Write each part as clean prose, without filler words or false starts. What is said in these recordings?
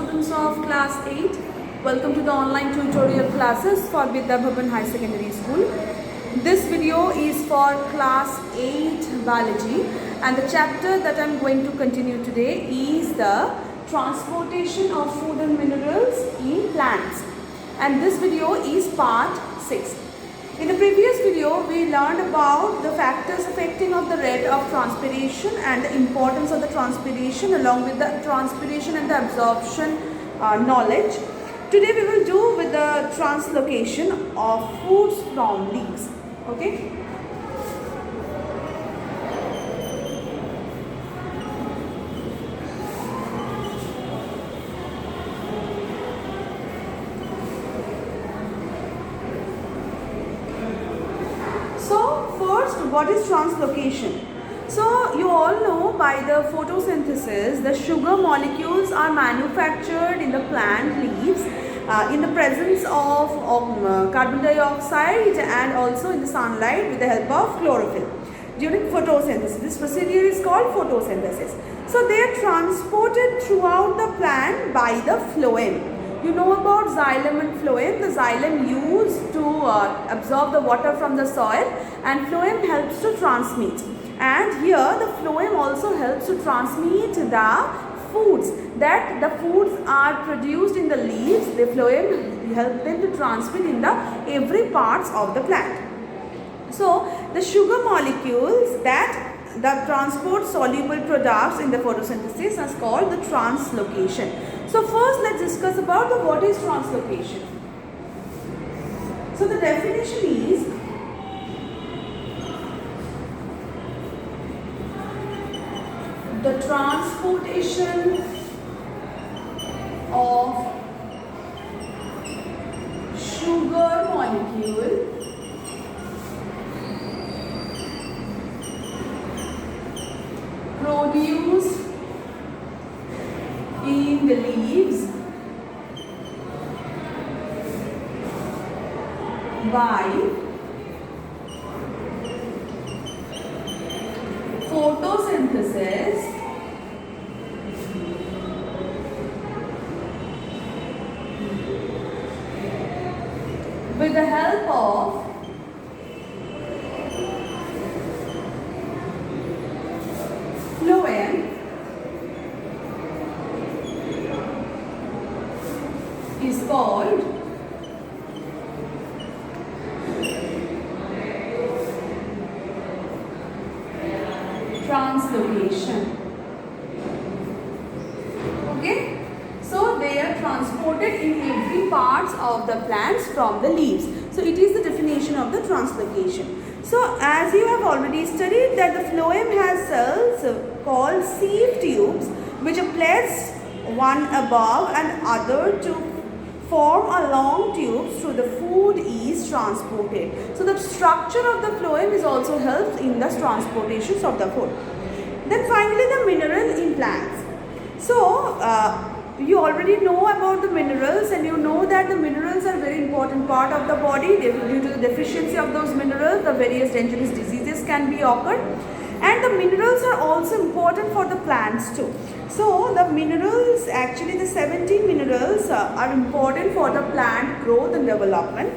students of class 8. Welcome to the online tutorial classes for Vidya Bhavan High Secondary School. This video is for class 8 biology, and the chapter that I am going to continue today is the transportation of food and minerals in plants, and this video is part 6. In the previous video, we learned about the factors affecting of the rate of transpiration and the importance of the transpiration along with the transpiration and the absorption knowledge. Today we will do with the translocation of foods from leaves. Okay. What is translocation? So you all know by the photosynthesis, the sugar molecules are manufactured in the plant leaves in the presence of carbon dioxide and also in the sunlight with the help of chlorophyll during photosynthesis. This procedure is called photosynthesis. So they are transported throughout the plant by the phloem. You know about xylem and phloem. The xylem used to absorb the water from the soil, and phloem helps to transmit. And here the phloem also helps to transmit the foods, that the foods are produced in the leaves. The phloem help them to transmit in the every parts of the plant. So the sugar molecules that transport soluble products in the photosynthesis is called the translocation. So first let's discuss about what is translocation. So the definition is the transportation of sugar molecule produced in the leaves by photosynthesis with the help of phloem is called translocation. Okay, so they are transported in every parts of the plants from the leaves. So it is the definition of the translocation. So as you have already studied that the phloem has cells called sieve tubes which are placed one above and other to form a long tube through the food is transported. So the structure of the phloem is also helps in the transportations of the food. Then finally the mineral in plants. So you already know about the minerals, and you know that the minerals are very important part of the body. Due to the deficiency of those minerals, the various dangerous diseases can be occurred. And the minerals are also important for the plants too. So the minerals, actually the 17 minerals are important for the plant growth and development.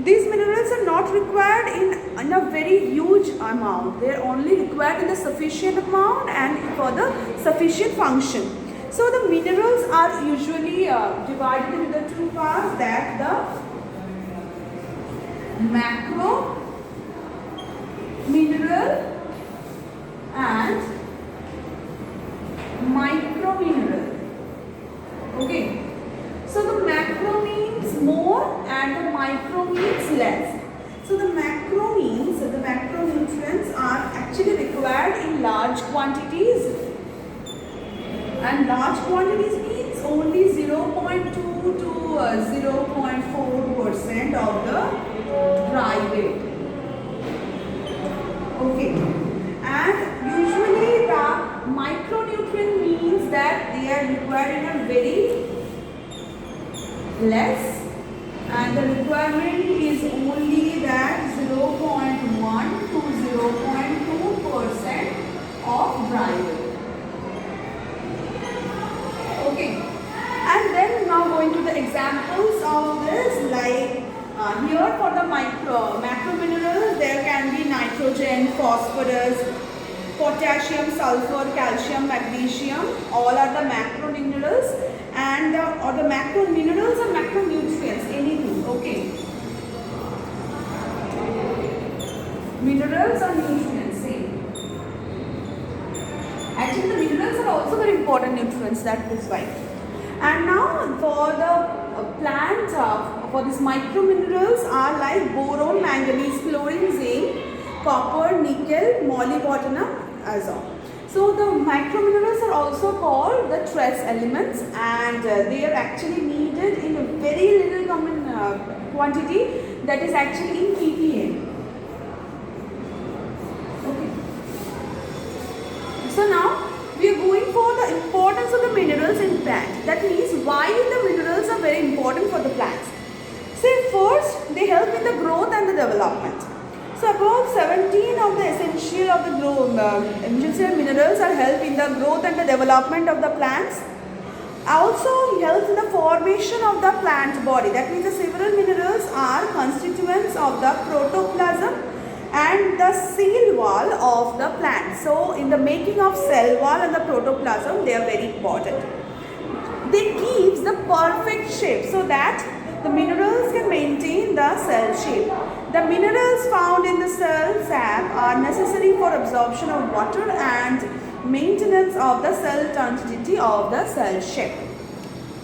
These minerals are not required in a very huge amount. They are only required in the sufficient amount and for the sufficient function. So the minerals are usually divided into the two parts, that the macro mineral and micro mineral. Okay, so the macro means more and the micro means less. So the macro means that the macronutrients are actually required in large quantities, and large quantities means only 0.2 to 0.4% of the dry weight. Okay, and usually the micronutrient means that they are required in a very less, and the requirement is only that 0.1 to 0.2% of dry weight. Okay, and examples of this, like here for the macro minerals, there can be nitrogen, phosphorus, potassium, sulfur, calcium, magnesium. All are the macro minerals, and or the macro minerals or macronutrients, anything. Okay. Minerals or nutrients, same. Actually, the minerals are also very important nutrients, that is why. And now for the plant, for these micro minerals are like boron, manganese, chlorine, zinc, copper, nickel, molybdenum, azure. So the micro minerals are also called the trace elements, and they are actually needed in a very little common quantity, that is actually in ppm. Okay. So now we are going for the importance of the minerals in plant. That means why the minerals are very important for the plants. Say first, they help in the growth and the development. So about 17 of the essential of the minerals are help in the growth and the development of the plants. Also helps in the formation of the plant body. That means the several minerals are constituents of the protoplasm and the cell wall of the plant. So in the making of cell wall and the protoplasm, they are very important. They keeps the perfect shape so that the minerals can maintain the cell shape. The minerals found in the cell sap are necessary for absorption of water and maintenance of the cell continuity of the cell shape.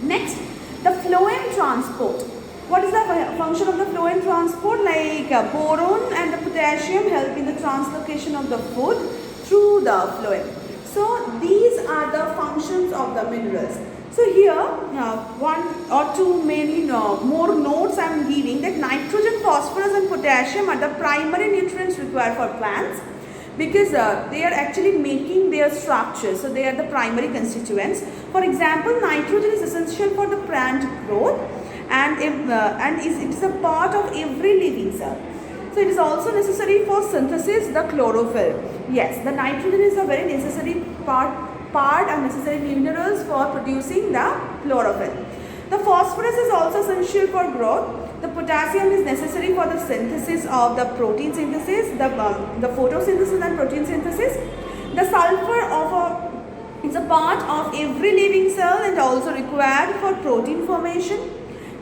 Next, the phloem transport. What is the function of the phloem transport? Like boron and the potassium help in the translocation of the food through the phloem. So these are the functions of the minerals. So here one or two more notes I am giving, that nitrogen, phosphorus and potassium are the primary nutrients required for plants, because they are actually making their structure. So they are the primary constituents. For example, nitrogen is essential for the plant growth, and it is a part of every living cell. So it is also necessary for synthesis, the chlorophyll. Yes, the nitrogen is a very necessary part and necessary minerals for producing the chlorophyll. The phosphorus is also essential for growth. The potassium is necessary for the synthesis of the protein synthesis, the photosynthesis and protein synthesis. The sulfur is a part of every living cell and also required for protein formation.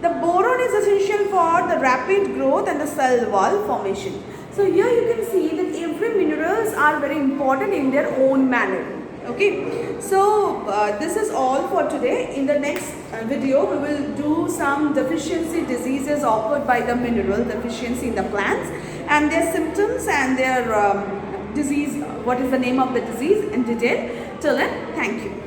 The boron is essential for the rapid growth and the cell wall formation. So here you can see that every minerals are very important in their own manner. Okay, so this is all for today. In the next video, we will do some deficiency diseases occurred by the mineral deficiency in the plants and their symptoms and their disease, what is the name of the disease in detail. Till then, thank you.